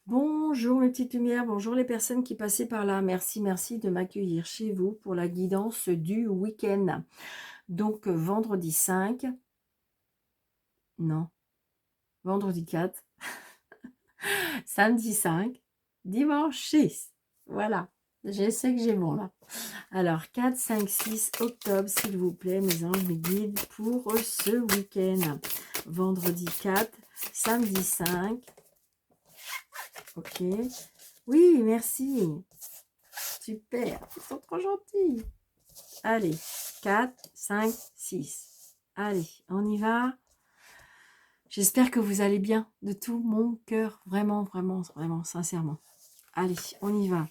Bonjour mes petites lumières, bonjour les personnes qui passaient par là. Merci, merci de m'accueillir chez vous pour la guidance du week-end. Donc vendredi 5, non, vendredi 4, samedi 5, dimanche 6. Voilà, je sais que j'ai bon là. Alors 4, 5, 6 octobre, s'il vous plaît, mes anges, mes guides pour ce week-end. Vendredi 4, samedi 5. Ok. Oui, merci. Super, ils sont trop gentils. Allez, 4, 5, 6. Allez, on y va. J'espère que vous allez bien de tout mon cœur. Vraiment, vraiment, vraiment, sincèrement. Allez, on y va.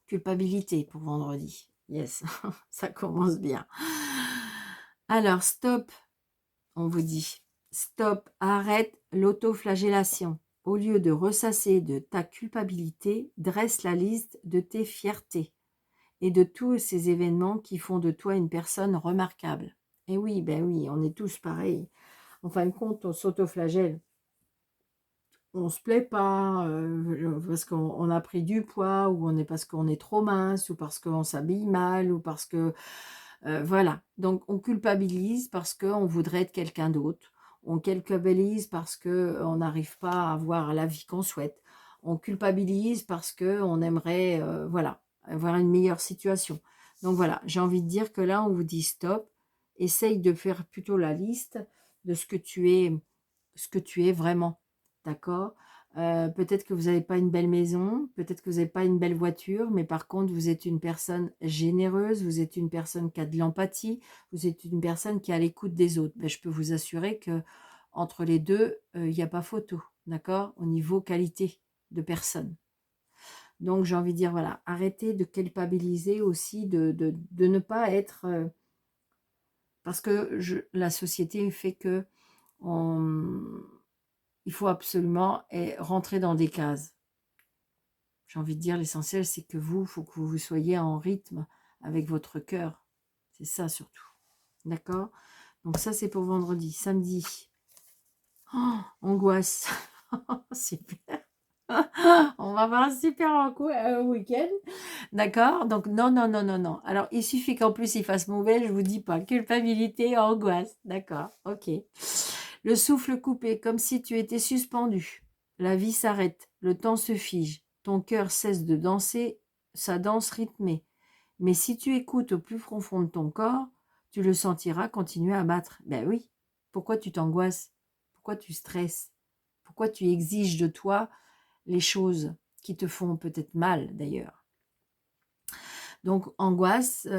Culpabilité pour vendredi. Yes, ça commence bien. Alors, stop, on vous dit. Stop, arrête l'autoflagellation. Au lieu de ressasser de ta culpabilité, dresse la liste de tes fiertés et de tous ces événements qui font de toi une personne remarquable. Et oui, ben oui, on est tous pareils. En fin de compte, on s'autoflagelle. On se plaît pas parce qu'on a pris du poids ou on est parce qu'on est trop mince ou parce qu'on s'habille mal ou parce que voilà. Donc on culpabilise parce qu'on voudrait être quelqu'un d'autre. On culpabilise parce qu'on n'arrive pas à avoir la vie qu'on souhaite. On culpabilise parce qu'on aimerait voilà, avoir une meilleure situation. Donc voilà, j'ai envie de dire que là, on vous dit stop. Essaye de faire plutôt la liste de ce que tu es vraiment. D'accord. Peut-être que vous n'avez pas une belle maison, peut-être que vous n'avez pas une belle voiture, mais par contre, vous êtes une personne généreuse, vous êtes une personne qui a de l'empathie, vous êtes une personne qui est à l'écoute des autres. Ben, je peux vous assurer que entre les deux, il n'y a pas photo, d'accord, au niveau qualité de personne. Donc, j'ai envie de dire, voilà, arrêtez de culpabiliser aussi, de ne pas être... parce que la société fait que il faut absolument rentrer dans des cases. J'ai envie de dire, l'essentiel, c'est que il faut que vous soyez en rythme avec votre cœur. C'est ça surtout. D'accord. Donc ça, c'est pour vendredi. Samedi. Oh, angoisse. Super. On va avoir un super week-end. D'accord. Donc non, non, non, non, non. Alors, il suffit qu'en plus, il fasse mauvais, je vous dis pas. Culpabilité, angoisse. D'accord. Ok. Le souffle coupé, comme si tu étais suspendu. La vie s'arrête, le temps se fige, ton cœur cesse de danser sa danse rythmée. Mais si tu écoutes au plus profond de ton corps, tu le sentiras continuer à battre. Ben oui, pourquoi tu t'angoisses? Pourquoi tu stresses? Pourquoi tu exiges de toi les choses qui te font peut-être mal d'ailleurs? Donc angoisse,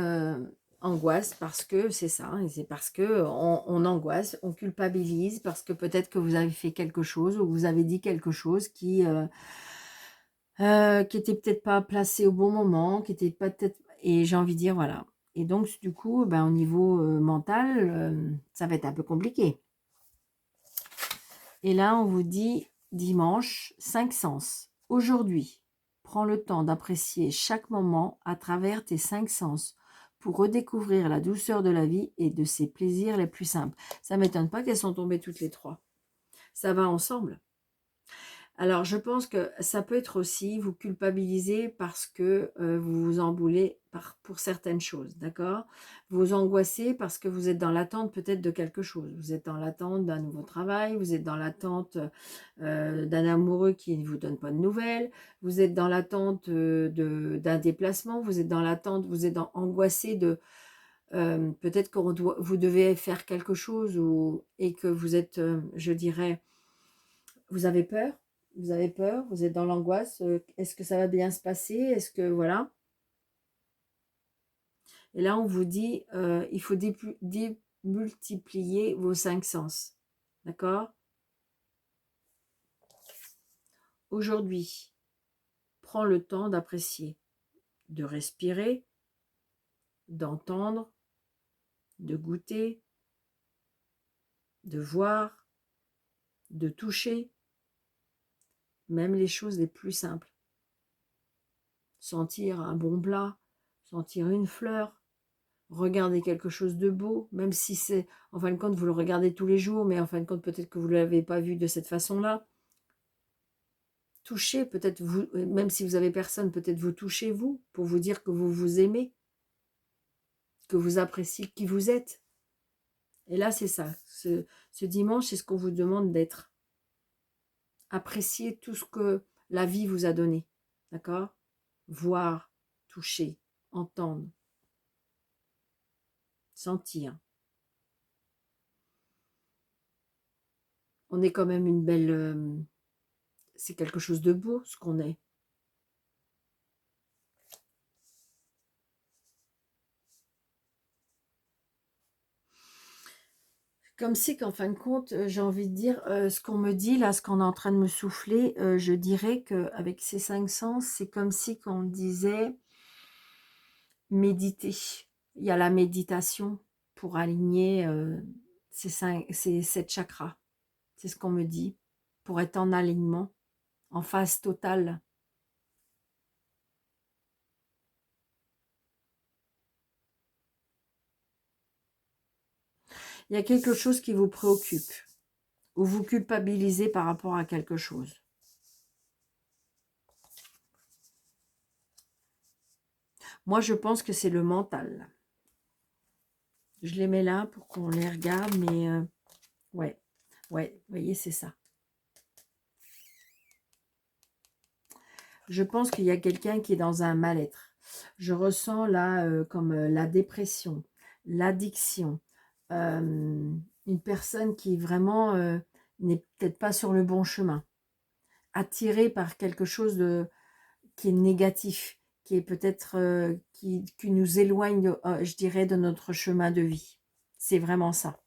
angoisse parce que c'est ça, et c'est parce que on angoisse, on culpabilise parce que peut-être que vous avez fait quelque chose ou vous avez dit quelque chose qui était peut-être pas placé au bon moment, qui était pas peut-être, et j'ai envie de dire voilà. Et donc du coup, ben, au niveau mental, ça va être un peu compliqué. Et là, on vous dit dimanche, 5 sens. Aujourd'hui, prends le temps d'apprécier chaque moment à travers tes 5 sens pour redécouvrir la douceur de la vie et de ses plaisirs les plus simples. Ça ne m'étonne pas qu'elles sont tombées toutes les trois. Ça va ensemble. Alors, je pense que ça peut être aussi vous culpabiliser parce que vous vous emboulez pour certaines choses, d'accord? Vous vous angoissez parce que vous êtes dans l'attente peut-être de quelque chose. Vous êtes dans l'attente d'un nouveau travail, vous êtes dans l'attente d'un amoureux qui ne vous donne pas de nouvelles, vous êtes dans l'attente d'un déplacement, vous êtes dans l'attente, vous êtes angoissé de... peut-être que vous devez faire quelque chose et que vous êtes, je dirais, vous avez peur, vous êtes dans l'angoisse. Est-ce que ça va bien se passer? Est-ce que voilà? Et là, on vous dit, il faut démultiplier vos 5 sens. D'accord? Aujourd'hui, prends le temps d'apprécier, de respirer, d'entendre, de goûter, de voir, de toucher, même les choses les plus simples. Sentir un bon plat, sentir une fleur, regarder quelque chose de beau, même si c'est, en fin de compte, vous le regardez tous les jours, mais en fin de compte, peut-être que vous ne l'avez pas vu de cette façon-là. toucher, peut-être vous, même si vous avez personne, peut-être vous touchez vous, pour vous dire que vous vous aimez, que vous appréciez qui vous êtes. Et là, c'est ça. Ce dimanche, c'est ce qu'on vous demande d'être. Appréciez tout ce que la vie vous a donné. D'accord? Voir, toucher, entendre, sentir. On est quand même une belle... c'est quelque chose de beau, ce qu'on est. Comme si qu'en fin de compte, j'ai envie de dire, ce qu'on me dit là, ce qu'on est en train de me souffler, je dirais qu'avec ces 5 sens, c'est comme si qu'on disait méditer. Il y a la méditation pour aligner ces 7 chakras. C'est ce qu'on me dit, pour être en alignement, en phase totale. Il y a quelque chose qui vous préoccupe, ou vous culpabilisez par rapport à quelque chose. Moi, je pense que c'est le mental. Je les mets là pour qu'on les regarde, mais ouais, vous voyez, c'est ça. Je pense qu'il y a quelqu'un qui est dans un mal-être. Je ressens là comme la dépression, l'addiction, une personne qui vraiment n'est peut-être pas sur le bon chemin, attirée par quelque chose qui est négatif, qui est peut-être qui nous éloigne, je dirais, de notre chemin de vie. C'est vraiment ça.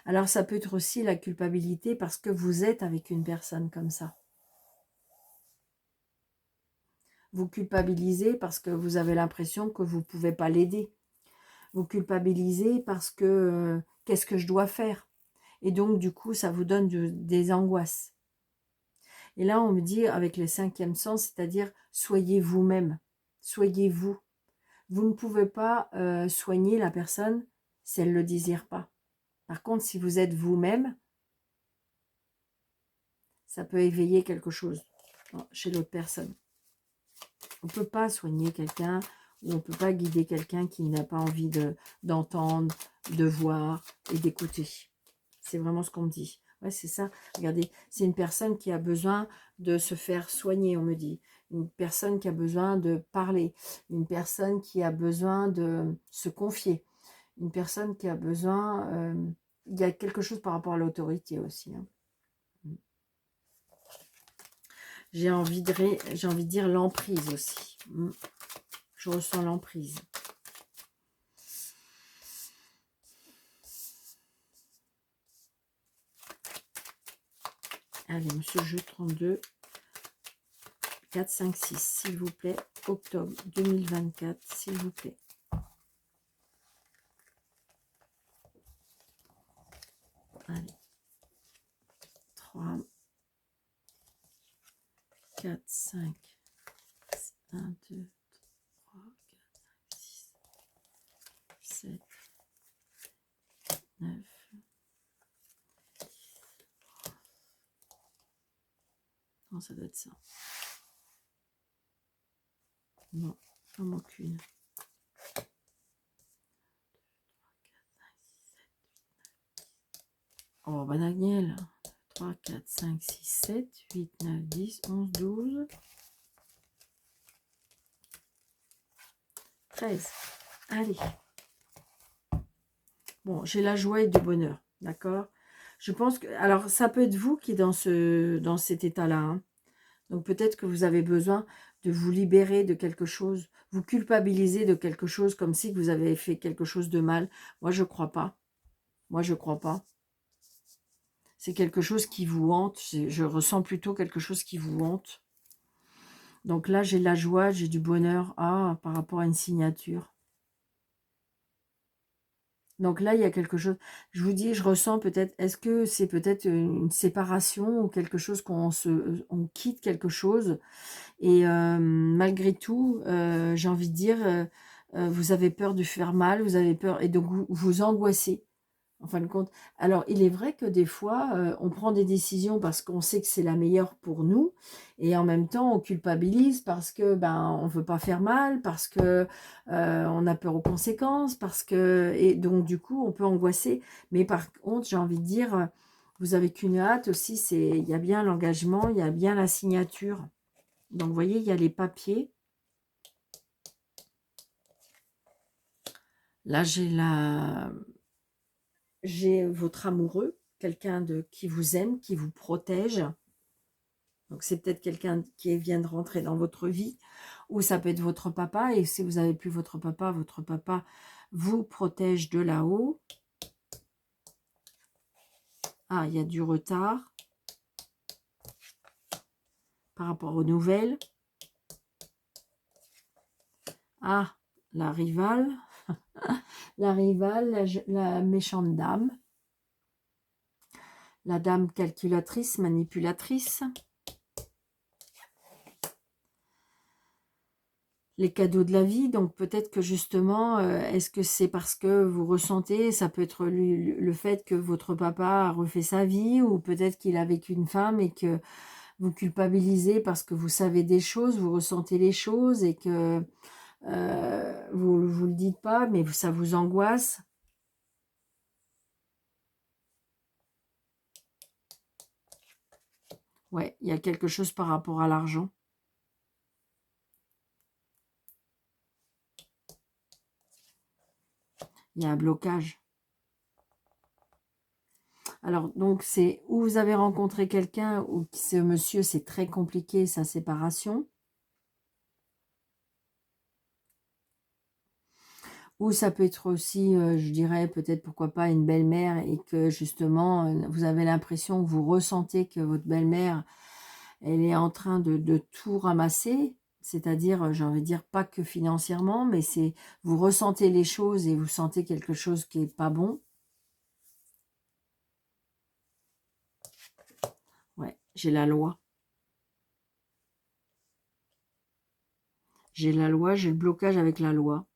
Alors ça peut être aussi la culpabilité parce que vous êtes avec une personne comme ça. Vous culpabilisez parce que vous avez l'impression que vous ne pouvez pas l'aider. Vous culpabilisez parce que qu'est-ce que je dois faire? Et donc du coup ça vous donne des angoisses. Et là on me dit avec les 5e sens, c'est-à-dire soyez vous-même, soyez vous. Vous ne pouvez pas soigner la personne si elle ne le désire pas. Par contre, si vous êtes vous-même, ça peut éveiller quelque chose chez l'autre personne. On ne peut pas soigner quelqu'un ou on ne peut pas guider quelqu'un qui n'a pas envie d'entendre, de voir et d'écouter. C'est vraiment ce qu'on me dit. Ouais, c'est ça. Regardez, c'est une personne qui a besoin de se faire soigner, on me dit. Une personne qui a besoin de parler. Une personne qui a besoin de se confier. Une personne qui a besoin... il y a quelque chose par rapport à l'autorité aussi. Hein. J'ai envie de dire l'emprise aussi. Je ressens l'emprise. Allez, monsieur jeu 32, 4, 5, 6, s'il vous plaît. Octobre 2024, s'il vous plaît. Allez. 3, 4, 5, 1, 2, 3, 4, 5, 6, 7, 9, 10. Non, ça doit être ça. Non, il n'en manque une. 3, 4, 5, 6, 7, 8, 9, 10. Oh, bah Daniel. 3, 4, 5, 6, 7, 8, 9, 10, 11, 12. 13. Allez. Bon, j'ai la joie et du bonheur, d'accord? Je pense que... Alors, ça peut être vous qui est dans cet état-là. Hein. Donc, peut-être que vous avez besoin de vous libérer de quelque chose. Vous culpabiliser de quelque chose comme si vous avez fait quelque chose de mal. Moi, je ne crois pas. Moi, je ne crois pas. C'est quelque chose qui vous hante. Je ressens plutôt quelque chose qui vous hante. Donc là, j'ai de la joie, j'ai du bonheur par rapport à une signature. Donc là, il y a quelque chose, je vous dis, je ressens peut-être, est-ce que c'est peut-être une séparation ou quelque chose on quitte quelque chose et malgré tout, j'ai envie de dire, vous avez peur de faire mal, vous avez peur et donc vous angoissez. en fin de compte. Alors, il est vrai que des fois, on prend des décisions parce qu'on sait que c'est la meilleure pour nous, et en même temps, on culpabilise parce que ben, on veut pas faire mal, parce que on a peur aux conséquences, parce que et donc du coup, on peut angoisser. Mais par contre, j'ai envie de dire, vous avez qu'une hâte aussi, c'est il y a bien l'engagement, il y a bien la signature. Donc, vous voyez, il y a les papiers. Là, j'ai votre amoureux, quelqu'un de qui vous aime, qui vous protège. Donc, c'est peut-être quelqu'un qui vient de rentrer dans votre vie, ou ça peut être votre papa. Et si vous n'avez plus votre papa vous protège de là-haut. Ah, il y a du retard par rapport aux nouvelles. Ah, la rivale, la rivale, la méchante dame, la dame calculatrice, manipulatrice. Les cadeaux de la vie, donc peut-être que justement, est-ce que c'est parce que vous ressentez, ça peut être le fait que votre papa a refait sa vie, ou peut-être qu'il a vécu une femme et que vous culpabilisez parce que vous savez des choses, vous ressentez les choses et que vous le dites pas, mais ça vous angoisse. Ouais, il y a quelque chose par rapport à l'argent. Il y a un blocage. Alors, donc, c'est où vous avez rencontré quelqu'un, ou ce monsieur, c'est très compliqué, sa séparation. Ou ça peut être aussi, je dirais, peut-être, pourquoi pas, une belle-mère, et que justement, vous avez l'impression, vous ressentez que votre belle-mère, elle est en train de tout ramasser. C'est-à-dire, j'ai envie de dire, pas que financièrement, mais c'est, vous ressentez les choses et vous sentez quelque chose qui est pas bon. Ouais, j'ai la loi. J'ai la loi, j'ai le blocage avec la loi.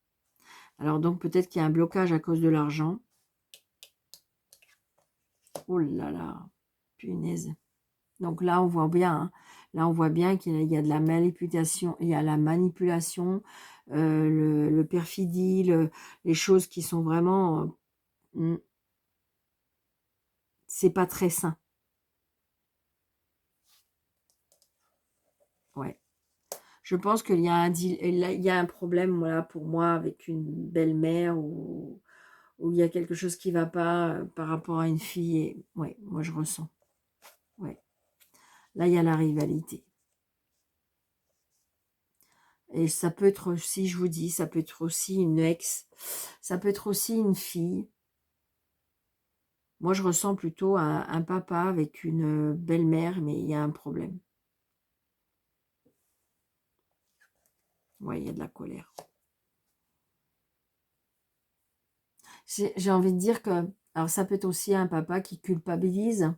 Alors donc peut-être qu'il y a un blocage à cause de l'argent. Oh là là, punaise. Donc là on voit bien, hein. Là on voit bien qu'il y a de la manipulation, il y a la manipulation, le perfidie, les choses qui sont vraiment, c'est pas très sain. Ouais. Je pense qu'il y a il y a un problème, voilà, pour moi, avec une belle-mère, ou il y a quelque chose qui va pas par rapport à une fille. Et ouais, moi je ressens. Ouais. Là, il y a la rivalité. Et ça peut être aussi, je vous dis, ça peut être aussi une ex, ça peut être aussi une fille. Moi, je ressens plutôt un papa avec une belle-mère, mais il y a un problème. Ouais, il y a de la colère. J'ai envie de dire que, alors ça peut être aussi un papa qui culpabilise,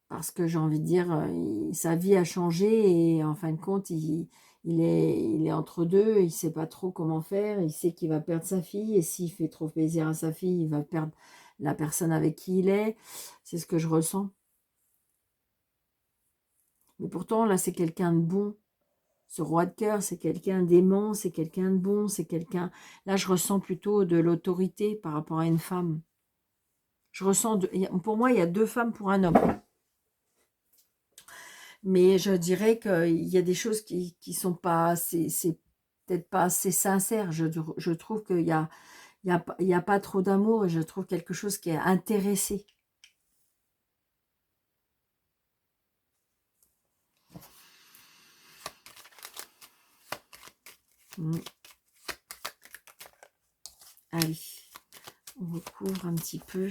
parce que j'ai envie de dire, sa vie a changé, et en fin de compte, il est entre deux, il ne sait pas trop comment faire, il sait qu'il va perdre sa fille, et s'il fait trop plaisir à sa fille, il va perdre la personne avec qui il est. C'est ce que je ressens. Mais pourtant, là, c'est quelqu'un de bon. Ce roi de cœur, c'est quelqu'un d'aimant, c'est quelqu'un de bon, c'est quelqu'un... Là, je ressens plutôt de l'autorité par rapport à une femme. Je ressens... Pour moi, il y a deux femmes pour un homme. Mais je dirais qu'il y a des choses qui sont pas assez, c'est peut-être pas assez sincère. Je trouve il y a pas trop d'amour, et je trouve quelque chose qui est intéressé. Mm. Allez, on recouvre un petit peu.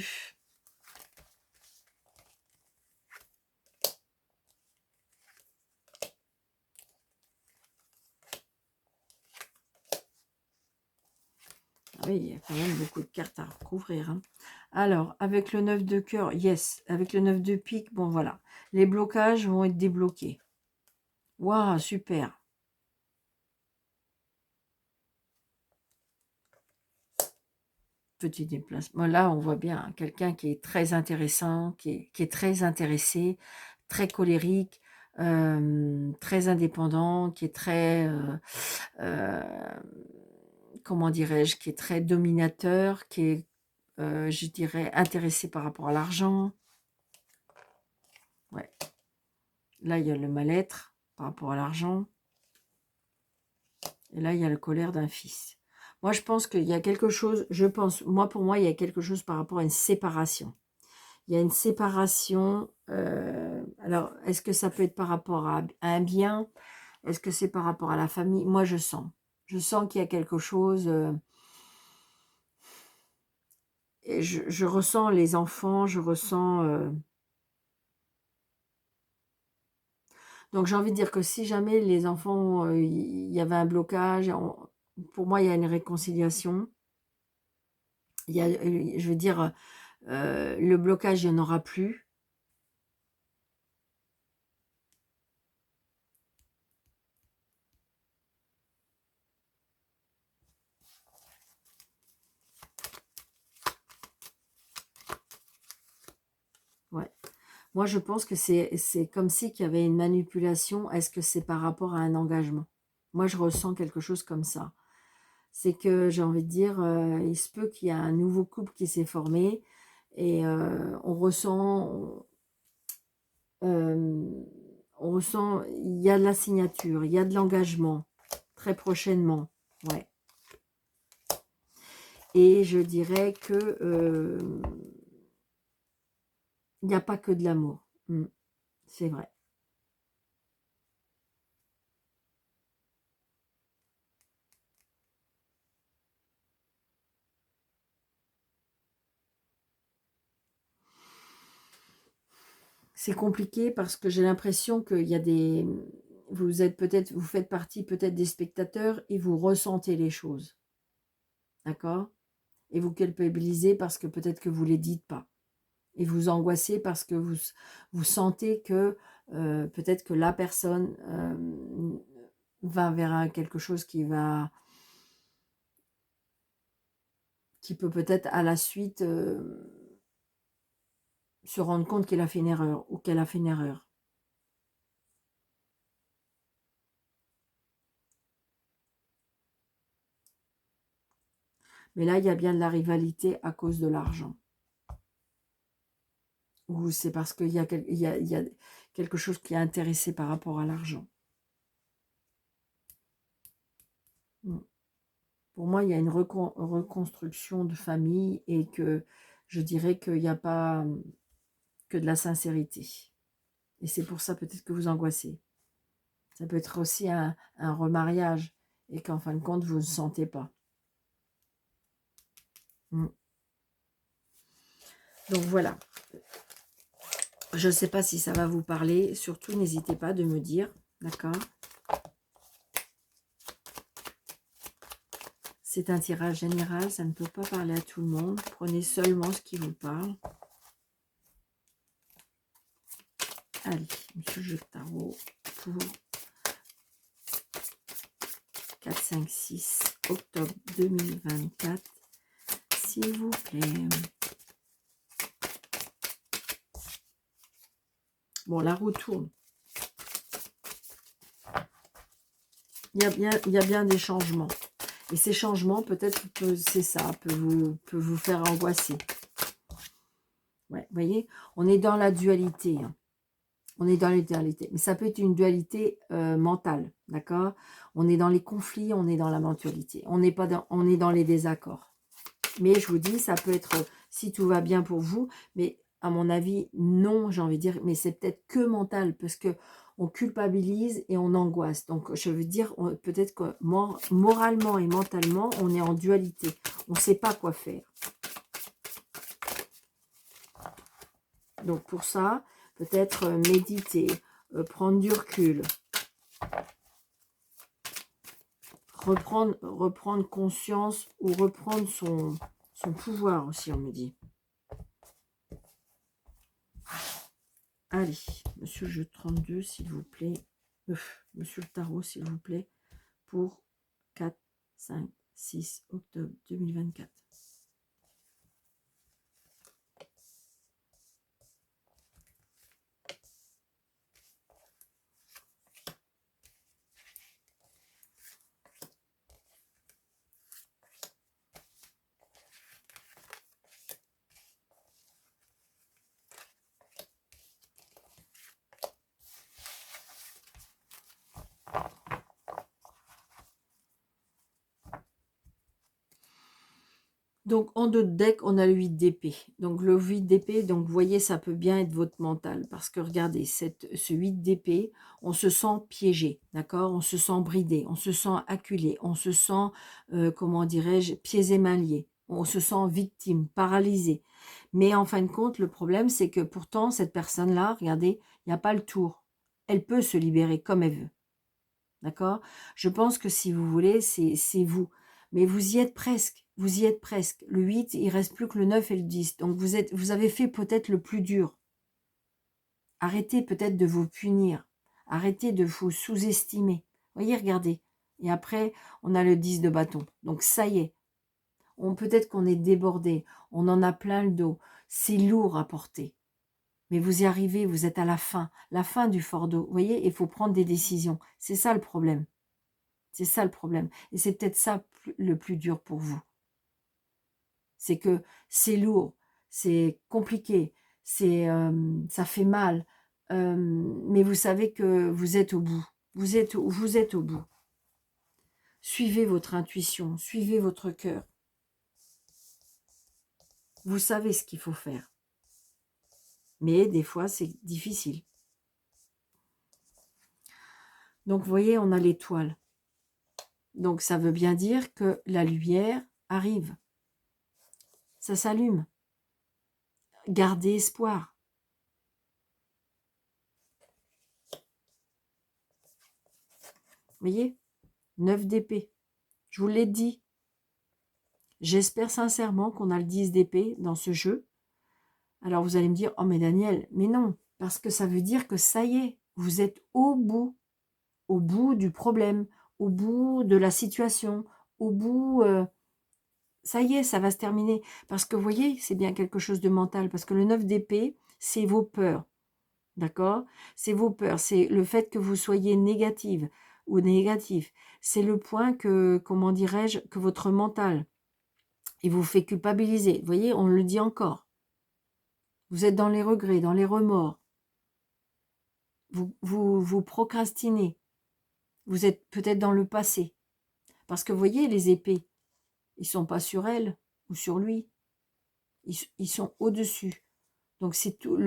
Ah oui, il y a quand même beaucoup de cartes à recouvrir, hein. Alors, avec le 9 de cœur, yes. Avec le 9 de pique, bon voilà. Les blocages vont être débloqués. Waouh, super. petit déplacement. Là, on voit bien quelqu'un qui est très intéressant, qui est très intéressé, très colérique, très indépendant, qui est très, comment dirais-je, qui est très dominateur, qui est, je dirais, intéressé par rapport à l'argent. Ouais. Là, il y a le mal-être par rapport à l'argent. Et là, il y a la colère d'un fils. Moi, je pense qu'il y a quelque chose, pour moi, il y a quelque chose par rapport à une séparation. Il y a une séparation. Alors, est-ce que ça peut être par rapport à un bien? Est-ce que c'est par rapport à la famille? Moi, je sens. Je sens qu'il y a quelque chose. Et je ressens les enfants, je ressens. Donc, j'ai envie de dire que si jamais les enfants, il y avait un blocage, pour moi, il y a une réconciliation. Il y a, je veux dire, le blocage, il n'y en aura plus. Ouais. Moi, je pense que c'est comme si qu'il y avait une manipulation. Est-ce que c'est par rapport à un engagement? Moi, je ressens quelque chose comme ça. C'est que j'ai envie de dire, il se peut qu'il y a un nouveau couple qui s'est formé et on ressent, il y a de la signature, il y a de l'engagement très prochainement. Ouais. Et je dirais que il n'y a pas que de l'amour. C'est vrai. C'est compliqué parce que j'ai l'impression qu'il y a des... vous faites partie peut-être des spectateurs et vous ressentez les choses. D'accord? Et vous culpabilisez parce que peut-être que vous ne les dites pas. Et vous angoissez parce que vous sentez que peut-être que la personne va vers quelque chose qui peut peut-être à la suite se rendre compte qu'il a fait une erreur ou qu'elle a fait une erreur. Mais là, il y a bien de la rivalité à cause de l'argent. Ou c'est parce qu'il y a, il y a quelque chose qui est intéressé par rapport à l'argent. Pour moi, il y a une reconstruction de famille et que je dirais qu'il n'y a pas que de la sincérité. Et c'est pour ça peut-être que vous angoissez. Ça peut être aussi un remariage et qu'en fin de compte, vous ne sentez pas. Donc voilà. Je ne sais pas si ça va vous parler. Surtout, n'hésitez pas de me dire. D'accord? C'est un tirage général. Ça ne peut pas parler à tout le monde. Prenez seulement ce qui vous parle. Allez, monsieur Jeu de Tarot pour 4, 5, 6 octobre 2024. S'il vous plaît. Bon, la roue tourne. Il y a bien des changements. Et ces changements, peut-être que c'est ça, peut vous faire angoisser. Ouais, vous voyez, on est dans la dualité. On est dans les dualités. Mais ça peut être une dualité mentale, d'accord? On est dans les conflits, on est dans la mentalité. On est dans les désaccords. Mais je vous dis, ça peut être, si tout va bien pour vous, mais à mon avis, non, j'ai envie de dire, mais c'est peut-être que mental, parce que on culpabilise et on angoisse. Donc, je veux dire, peut-être que moralement et mentalement, on est en dualité. On ne sait pas quoi faire. Donc, pour ça, peut-être méditer, prendre du recul, reprendre conscience ou reprendre son pouvoir aussi, on me dit. Allez, monsieur le jeu 32, s'il vous plaît. Monsieur le tarot, s'il vous plaît, pour 4, 5, 6 octobre 2024. Donc, en dos de deck, on a le 8 d'épée. Donc, le 8 d'épée, donc, vous voyez, ça peut bien être votre mental. Parce que, regardez, ce 8 d'épée, on se sent piégé, d'accord? On se sent bridé, on se sent acculé, on se sent, comment dirais-je, pieds et mains liés. On se sent victime, paralysé. Mais en fin de compte, le problème, c'est que pourtant, cette personne-là, regardez, il n'y a pas le tour. Elle peut se libérer comme elle veut, d'accord? Je pense que si vous voulez, c'est vous. Mais vous y êtes presque, vous y êtes presque. Le 8, il reste plus que le 9 et le 10. Donc vous avez fait peut-être le plus dur. Arrêtez peut-être de vous punir. Arrêtez de vous sous-estimer. Voyez, regardez. Et après, on a le 10 de bâton. Donc ça y est. Peut-être qu'on est débordé. On en a plein le dos. C'est lourd à porter. Mais vous y arrivez, vous êtes à la fin du fardeau. Vous voyez, il faut prendre des décisions. C'est ça le problème. C'est ça le problème. Et c'est peut-être ça le plus dur pour vous. C'est que c'est lourd, c'est compliqué, ça fait mal. Mais vous savez que vous êtes au bout. Vous êtes au bout. Suivez votre intuition, suivez votre cœur. Vous savez ce qu'il faut faire. Mais des fois, c'est difficile. Donc, vous voyez, on a l'étoile. Donc, ça veut bien dire que la lumière arrive. Ça s'allume. Gardez espoir. Vous voyez, 9 d'épée. Je vous l'ai dit. J'espère sincèrement qu'on a le 10 d'épée dans ce jeu. Alors vous allez me dire, oh mais Daniel, mais non, parce que ça veut dire que ça y est, vous êtes au bout du problème, au bout de la situation, au bout, ça y est, ça va se terminer. Parce que vous voyez, c'est bien quelque chose de mental, parce que le 9 d'épée, c'est vos peurs, d'accord? C'est vos peurs, c'est le fait que vous soyez négative ou négatif. C'est le point que, comment dirais-je, que votre mental, il vous fait culpabiliser. Vous voyez, on le dit encore. Vous êtes dans les regrets, dans les remords. Vous procrastinez. Vous êtes peut-être dans le passé. Parce que vous voyez, les épées, ils ne sont pas sur elle ou sur lui. Ils sont au-dessus. Donc c'est tout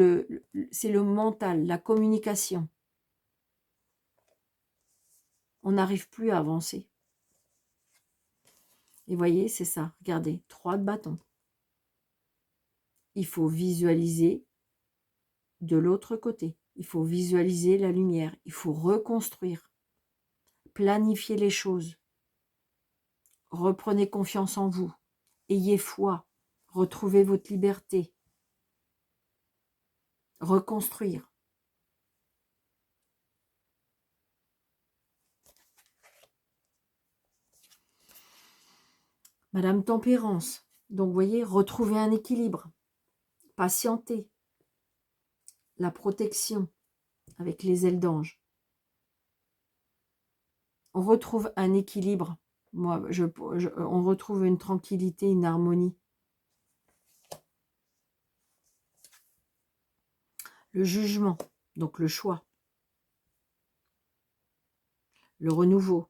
c'est le mental, la communication. On n'arrive plus à avancer. Et vous voyez, c'est ça. Regardez, 3 de bâton. Il faut visualiser de l'autre côté. Il faut visualiser la lumière. Il faut reconstruire. Planifier les choses. Reprenez confiance en vous. Ayez foi. Retrouvez votre liberté. Reconstruire. Madame Tempérance. Donc, vous voyez, retrouver un équilibre. Patienter. La protection avec les ailes d'ange. On retrouve un équilibre. Moi, on retrouve une tranquillité, une harmonie. Le jugement, donc le choix. Le renouveau.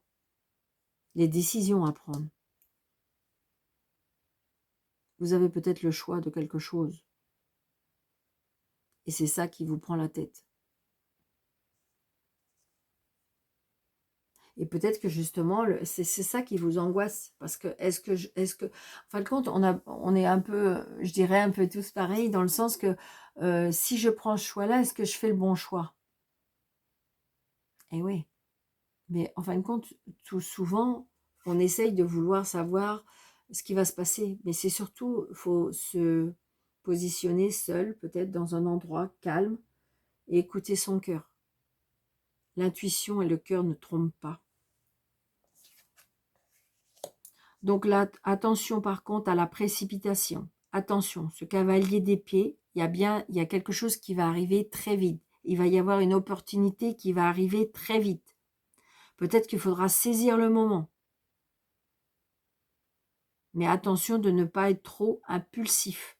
Les décisions à prendre. Vous avez peut-être le choix de quelque chose. Et c'est ça qui vous prend la tête. Et peut-être que justement, c'est ça qui vous angoisse. Parce que, en fin de compte, on est un peu, je dirais un peu tous pareils, dans le sens que si je prends ce choix-là, est-ce que je fais le bon choix? Eh oui. Mais en fin de compte, tout souvent, on essaye de vouloir savoir ce qui va se passer. Mais c'est surtout, il faut se positionner seul, peut-être dans un endroit calme, et écouter son cœur. L'intuition et le cœur ne trompent pas. Donc là, attention par contre à la précipitation. Attention, ce cavalier d'épée, il y a quelque chose qui va arriver très vite. Il va y avoir une opportunité qui va arriver très vite. Peut-être qu'il faudra saisir le moment. Mais attention de ne pas être trop impulsif.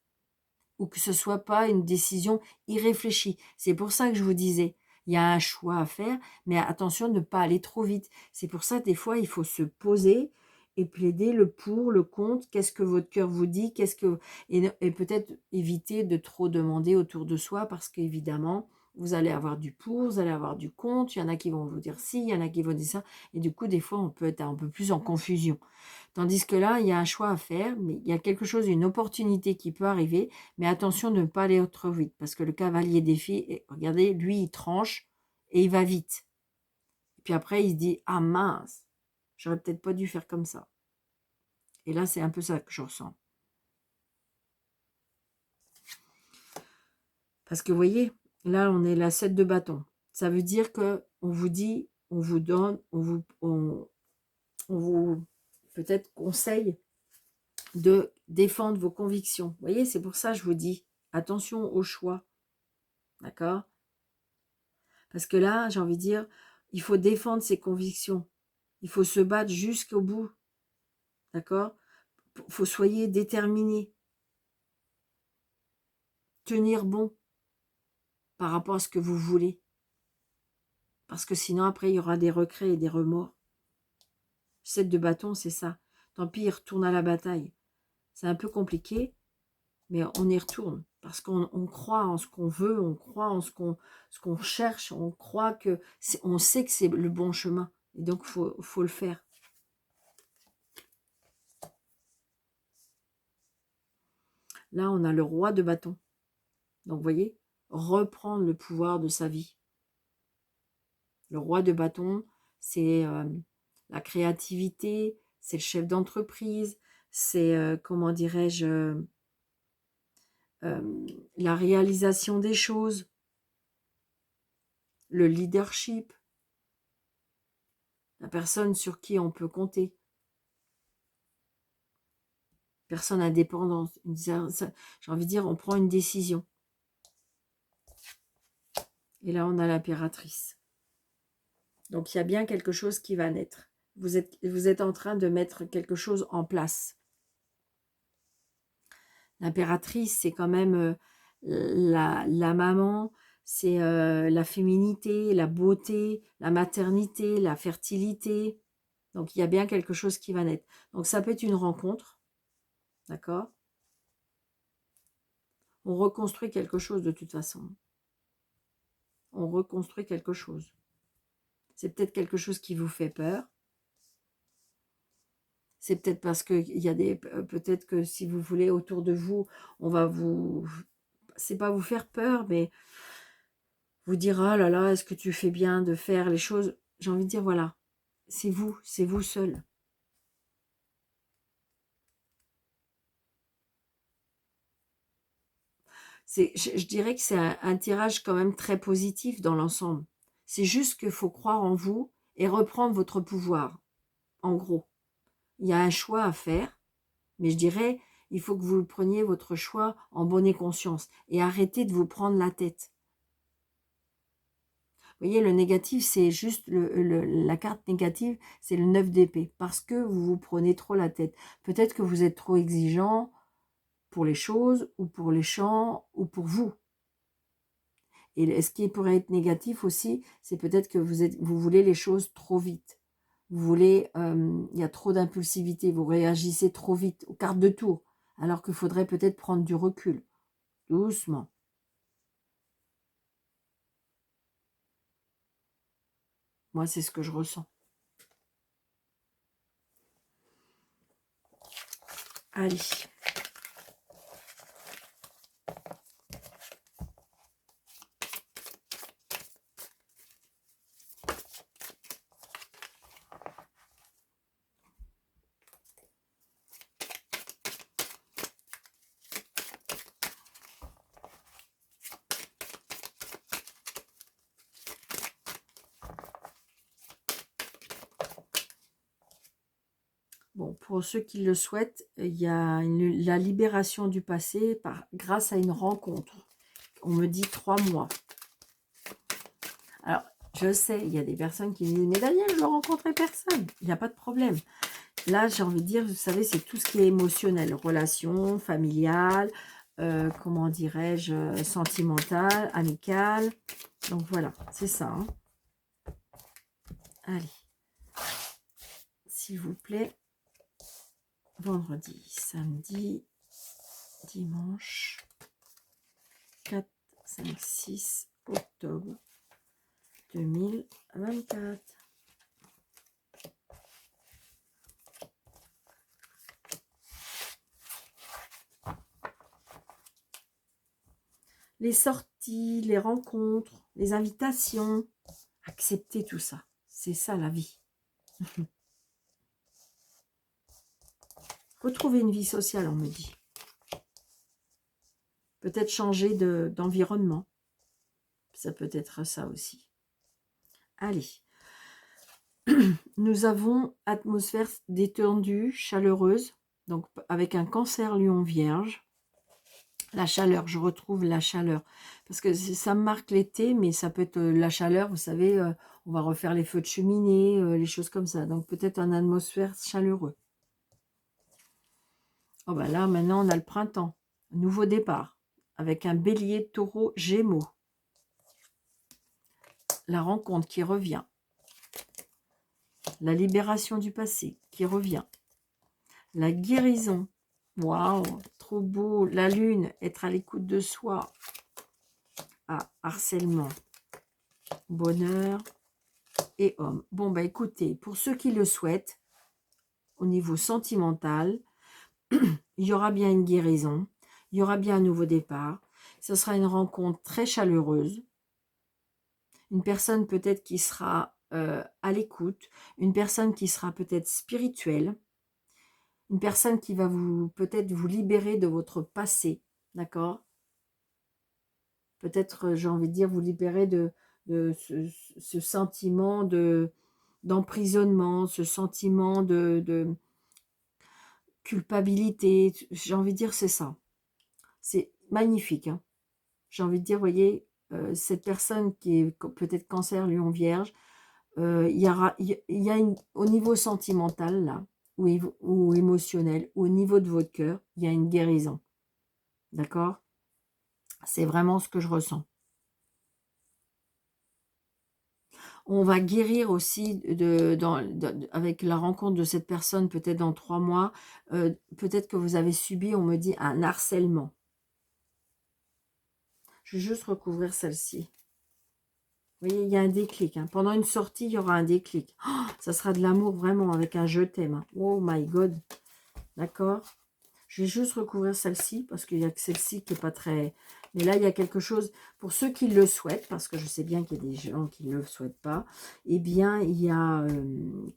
Ou que ce ne soit pas une décision irréfléchie. C'est pour ça que je vous disais, il y a un choix à faire, mais attention de ne pas aller trop vite. C'est pour ça, des fois, il faut se poser et plaider le pour, le contre, qu'est-ce que votre cœur vous dit, et peut-être éviter de trop demander autour de soi parce qu'évidemment, vous allez avoir du pour, vous allez avoir du contre, il y en a qui vont vous dire si, il y en a qui vont dire ça, et du coup, des fois, on peut être un peu plus en confusion. Tandis que là, il y a un choix à faire, mais il y a quelque chose, une opportunité qui peut arriver, mais attention de ne pas aller trop vite, parce que le cavalier des filles, regardez, lui, il tranche et il va vite. Et puis après, il se dit, ah mince, j'aurais peut-être pas dû faire comme ça. Et là, c'est un peu ça que je ressens. Parce que vous voyez, là, on est la 7 de bâton. Ça veut dire que on vous dit, on vous donne, on vous peut-être conseille de défendre vos convictions. Vous voyez, c'est pour ça que je vous dis, attention au choix. D'accord? Parce que là, j'ai envie de dire, il faut défendre ses convictions. Il faut se battre jusqu'au bout. D'accord? Il faut soyez déterminé. Tenir bon par rapport à ce que vous voulez. Parce que sinon, après, il y aura des regrets et des remords. 7 de bâton, c'est ça. Tant pis, il retourne à la bataille. C'est un peu compliqué, mais on y retourne. Parce qu'on croit en ce qu'on veut, on croit en ce qu'on cherche, on croit que... On sait que c'est le bon chemin. Et donc, faut le faire. Là, on a le roi de bâton. Donc, vous voyez, reprendre le pouvoir de sa vie. Le roi de bâton, c'est la créativité, c'est le chef d'entreprise, c'est, comment dirais-je, la réalisation des choses, le leadership, la personne sur qui on peut compter. Personne indépendante. J'ai envie de dire, on prend une décision. Et là, on a l'impératrice. Donc, il y a bien quelque chose qui va naître. Vous êtes en train de mettre quelque chose en place. L'impératrice, c'est quand même la maman, c'est la féminité, la beauté, la maternité, la fertilité. Donc, il y a bien quelque chose qui va naître. Donc, ça peut être une rencontre, d'accord? On reconstruit quelque chose de toute façon. On reconstruit quelque chose. C'est peut-être quelque chose qui vous fait peur. C'est peut-être parce que il y a des... Peut-être que si vous voulez, autour de vous, on va vous... C'est pas vous faire peur, mais vous dire, ah là là, est-ce que tu fais bien de faire les choses? J'ai envie de dire, voilà, c'est vous seul. Je dirais que c'est un tirage quand même très positif dans l'ensemble. C'est juste qu'il faut croire en vous et reprendre votre pouvoir, en gros. Il y a un choix à faire, mais je dirais, il faut que vous preniez votre choix en bonne et conscience et arrêtez de vous prendre la tête. Vous voyez, le négatif, c'est juste la carte négative, c'est le 9 d'épée, parce que vous vous prenez trop la tête. Peut-être que vous êtes trop exigeant pour les choses, ou pour les champs, ou pour vous. Et ce qui pourrait être négatif aussi, c'est peut-être que vous voulez les choses trop vite. Vous voulez, il y a trop d'impulsivité, vous réagissez trop vite, aux cartes de tour, alors qu'il faudrait peut-être prendre du recul, doucement. Moi, c'est ce que je ressens. Allez. Bon, pour ceux qui le souhaitent, il y a la libération du passé grâce à une rencontre. On me dit 3 mois. Alors, je sais, il y a des personnes qui me disent « Mais Daniel, je ne rencontrerai personne. » Il n'y a pas de problème. Là, j'ai envie de dire, vous savez, c'est tout ce qui est émotionnel. Relations, familiales, comment dirais-je, sentimentales, amicales. Donc voilà, c'est ça. Hein. Allez. S'il vous plaît. vendredi, samedi, dimanche, 4, 5, 6 octobre 2024. Les sorties, les rencontres, les invitations, acceptez tout ça. C'est ça la vie. Retrouver une vie sociale, on me dit. Peut-être changer d'environnement. Ça peut être ça aussi. Allez. Nous avons atmosphère détendue, chaleureuse. Donc avec un cancer lion vierge. La chaleur, je retrouve la chaleur. Parce que ça me marque l'été, mais ça peut être la chaleur, vous savez, on va refaire les feux de cheminée, les choses comme ça. Donc peut-être une atmosphère chaleureux. Oh ben là, maintenant, on a le printemps. Nouveau départ. Avec un bélier, taureau, gémeaux. La rencontre qui revient. La libération du passé qui revient. La guérison. Waouh, trop beau. La lune, être à l'écoute de soi. Ah, harcèlement. Bonheur et homme. Bon, bah écoutez, pour ceux qui le souhaitent, au niveau sentimental, il y aura bien une guérison. Il y aura bien un nouveau départ. Ce sera une rencontre très chaleureuse. Une personne peut-être qui sera à l'écoute. Une personne qui sera peut-être spirituelle. Une personne qui va peut-être vous libérer de votre passé, d'accord? Peut-être, j'ai envie de dire, vous libérer de ce sentiment d'emprisonnement, ce sentiment de culpabilité. J'ai envie de dire, c'est ça. C'est magnifique, hein. J'ai envie de dire, voyez, cette personne qui est peut-être cancer, lion, vierge, il y a au niveau sentimental, là, ou émotionnel, au niveau de votre cœur, il y a une guérison. D'accord? C'est vraiment ce que je ressens. On va guérir aussi avec la rencontre de cette personne, peut-être dans 3 mois. Peut-être que vous avez subi, on me dit, un harcèlement. Je vais juste recouvrir celle-ci. Vous voyez, il y a un déclic. Hein. Pendant une sortie, il y aura un déclic. Oh, ça sera de l'amour vraiment avec un je t'aime. Hein. Oh my God. D'accord? Je vais juste recouvrir celle-ci parce qu'il y a que celle-ci qui n'est pas très... Mais là, il y a quelque chose, pour ceux qui le souhaitent, parce que je sais bien qu'il y a des gens qui ne le souhaitent pas, eh bien, il y a,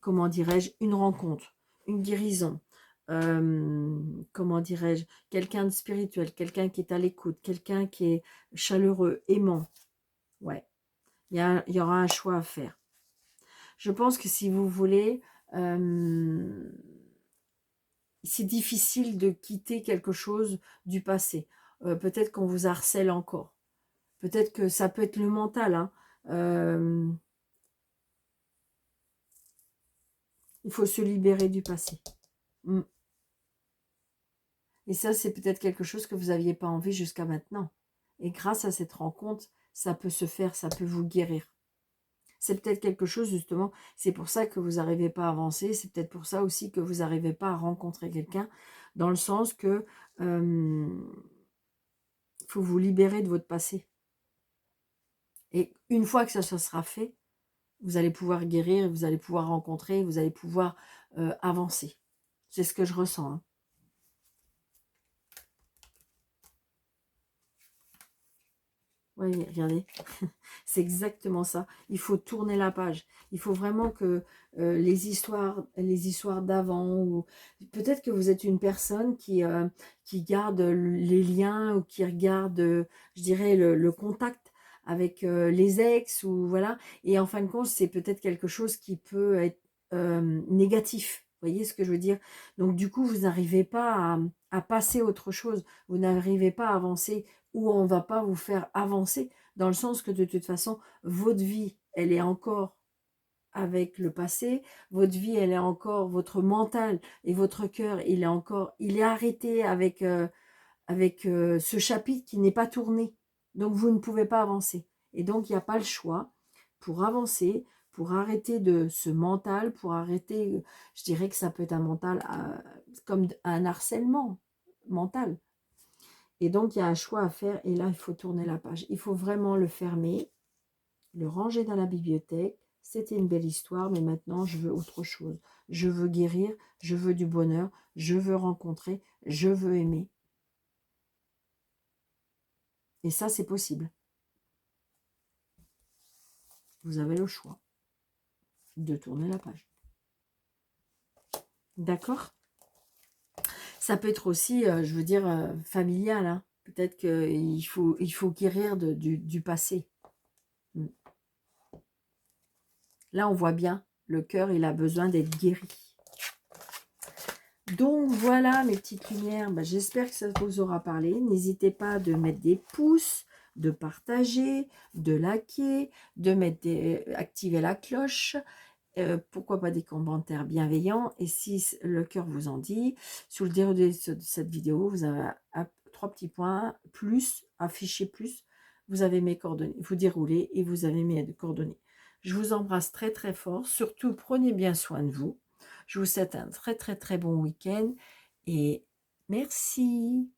comment dirais-je, une rencontre, une guérison, comment dirais-je, quelqu'un de spirituel, quelqu'un qui est à l'écoute, quelqu'un qui est chaleureux, aimant. Ouais, il y aura un choix à faire. Je pense que si vous voulez... c'est difficile de quitter quelque chose du passé. Peut-être qu'on vous harcèle encore. Peut-être que ça peut être le mental. Hein. Il faut se libérer du passé. Et ça, c'est peut-être quelque chose que vous n'aviez pas envie jusqu'à maintenant. Et grâce à cette rencontre, ça peut se faire, ça peut vous guérir. C'est peut-être quelque chose, justement, c'est pour ça que vous n'arrivez pas à avancer, c'est peut-être pour ça aussi que vous n'arrivez pas à rencontrer quelqu'un, dans le sens que faut vous libérer de votre passé. Et une fois que ça sera fait, vous allez pouvoir guérir, vous allez pouvoir rencontrer, vous allez pouvoir avancer. C'est ce que je ressens. Hein. Oui, regardez, c'est exactement ça. Il faut tourner la page. Il faut vraiment que les histoires d'avant, ou peut-être que vous êtes une personne qui garde les liens ou qui regarde, je dirais, le contact avec les ex, ou voilà. Et en fin de compte, c'est peut-être quelque chose qui peut être négatif. Vous voyez ce que je veux dire? Donc du coup, vous n'arrivez pas à passer autre chose. Vous n'arrivez pas à avancer, ou on ne va pas vous faire avancer, dans le sens que de toute façon, votre vie, elle est encore avec le passé, votre vie, elle est encore, votre mental et votre cœur, il est arrêté avec, ce chapitre qui n'est pas tourné. Donc, vous ne pouvez pas avancer. Et donc, il n'y a pas le choix pour avancer, pour arrêter de ce mental, pour arrêter, je dirais que ça peut être un mental comme un harcèlement mental. Et donc, il y a un choix à faire. Et là, il faut tourner la page. Il faut vraiment le fermer, le ranger dans la bibliothèque. C'était une belle histoire, mais maintenant, je veux autre chose. Je veux guérir, je veux du bonheur, je veux rencontrer, je veux aimer. Et ça, c'est possible. Vous avez le choix de tourner la page. D'accord? Ça peut être aussi, je veux dire, familial. Hein. Peut-être qu'il faut guérir du passé. Là, on voit bien, le cœur, il a besoin d'être guéri. Donc, voilà, mes petites lumières. Ben, j'espère que ça vous aura parlé. N'hésitez pas de mettre des pouces, de partager, de liker, de mettre activer la cloche. Pourquoi pas des commentaires bienveillants. Et si le cœur vous en dit, sous le déroulé de cette vidéo, vous avez 3 petits points, plus, afficher plus, vous avez mes coordonnées. Vous déroulez et vous avez mes coordonnées. Je vous embrasse très très fort. Surtout, prenez bien soin de vous. Je vous souhaite un très très très bon week-end et merci.